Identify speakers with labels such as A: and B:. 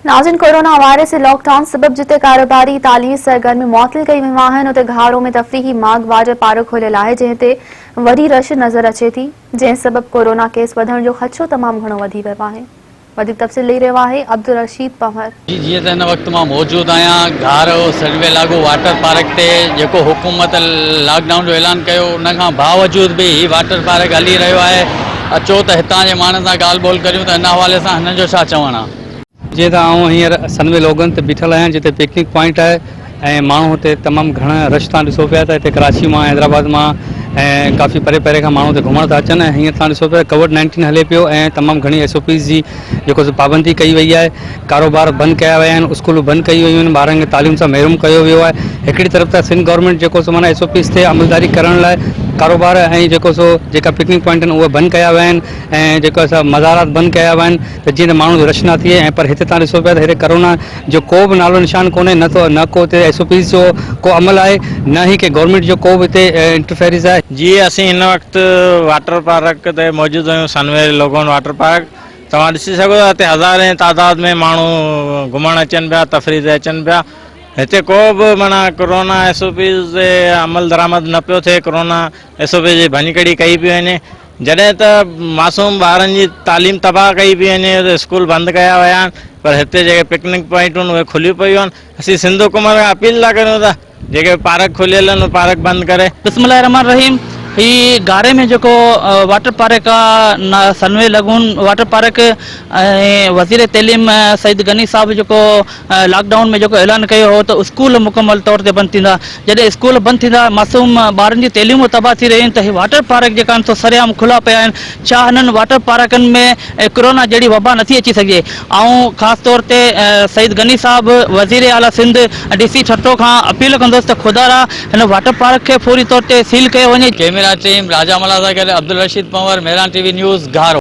A: नाज़रीन, corona virus से lockdown सबब जिते कारोबारी तालीमी सरगर्मी मुअत्तल कई विया आहिनि उते घारो में तफ़रीही माग वाटर पार्क खोलियल आहे जंहिं ते वॾी रश नज़र अचे थी, जंहिं सबब कोरोना केस वधण जो ख़दशो तमामु घणो वधी वियो आहे। वधीक तफ़सील ॾेई रहियो आहे अब्दुल रशीद पंवर।
B: जीअं त हिन वक़्तु मां मौजूदु आहियां घारो सर्वे लागू वाटर पार्क ते, जेको हुकूमत लॉकडाउन जो ऐलान कयो उन खां बावजूद बि हीउ वाटर पार्क हली रहियो आहे। अचो त हितां जे माण्हुनि सां ॻाल्हि ॿोल करियूं त हिन हवाले सां हिननि जो छा चवणु आहे।
C: जीअं त आउं हींअर सनवे लोगन ते बीठल आहियां जिते पिकनिक पॉइंट आहे ऐं माण्हू हुते तमामु घणा रश तव्हां ॾिसो पिया त हिते कराची मां हैदराबाद मां ऐं काफ़ी परे परे खां माण्हू हिते घुमण था अचनि ऐं हीअं तव्हां ॾिसो पिया कोविड-19 हले पियो ऐं तमामु घणी SOPs जी जेको पाबंदी कई वई आहे। कारोबार बंदि कया विया आहिनि, स्कूलूं बंदि कई वयूं आहिनि, ॿारनि खे तालीम सां महरूम कयो वियो आहे। हिकिड़ी तरफ़ त सिंध गवर्नमेंट जेको सो माना SOPs ते अमलदारी करण लाइ कारोबार ऐं जेको सो जेका पिकनिक पॉइंट आहिनि उहे बंदि कया विया आहिनि ऐं जेको असां मज़ारात बंदि कया विया आहिनि त जीअं त माण्हू रश न थिए। ऐं पर हिते तव्हां ॾिसो पिया त हिते कोरोना जो को बि नालो निशान कोन्हे, न को हिते SOPs जो को अमल आहे, न ई की गवर्नमेंट जो को बि हिते इंटरफेरेंस आहे।
D: जी असीं हिन वक़्तु वाटर पार्क ते मौजूदु आहियूं, सनवे लोगन वाटर पार्क। तव्हां ॾिसी सघो था हिते हज़ारे तादाद में माण्हू घुमणु अचनि पिया, तफ़रीह ते अचनि पिया। हिते को बि माना कोरोना SOPs ते अमल दरामद न पियो थिए, कोरोना SOPs जी भञकड़ी कई पई वञे। जॾहिं त मासूम ॿारनि जी तालीम तबाह कई पई वञे, स्कूल बंदि कया विया आहिनि, पर हिते जेके पिकनिक पॉइंटूं आहिनि उहे खुलियूं पियूं आहिनि। असीं सिंध हुकूमत खां अपील था करियूं था जेके पार्क खुलियल आहिनि पार्क बंदि करे।
E: बिस्मिल्लाह रहमान रहीम। ही घारे में जो वाटर पार्क आहे सनवे लगून वाटर पार्क ऐं वज़ीर तइलीम सईद गनी साहब जो लॉकडाउन में जो ऐलान किया हो तो स्कूल मुकम्मल तौर ते बंदि थींदा। जॾहिं स्कूल बंदि थींदा मासूम ॿारनि जी तइलीमूं तबाह थी रहियूं आहिनि त वाटर पार्क जेका आहिनि सरेआम खुला पिया आहिनि। छा हिननि वाटर पार्कनि में कोरोना जहिड़ी वबा नथी अची सघे? ऐं ख़ासि तौर ते सईद गनी साहब वज़ीर आला सिंध DC ठट्टो खां अपील कंदुसि त खुदारा हिन वाटर पार्क खे फौरी तौर ते सील कयो वञे।
B: कैमरा टीम राजा मला सां गॾु अब्दुल रशीद पंवर, मेहरान TV न्यूज़ घारो।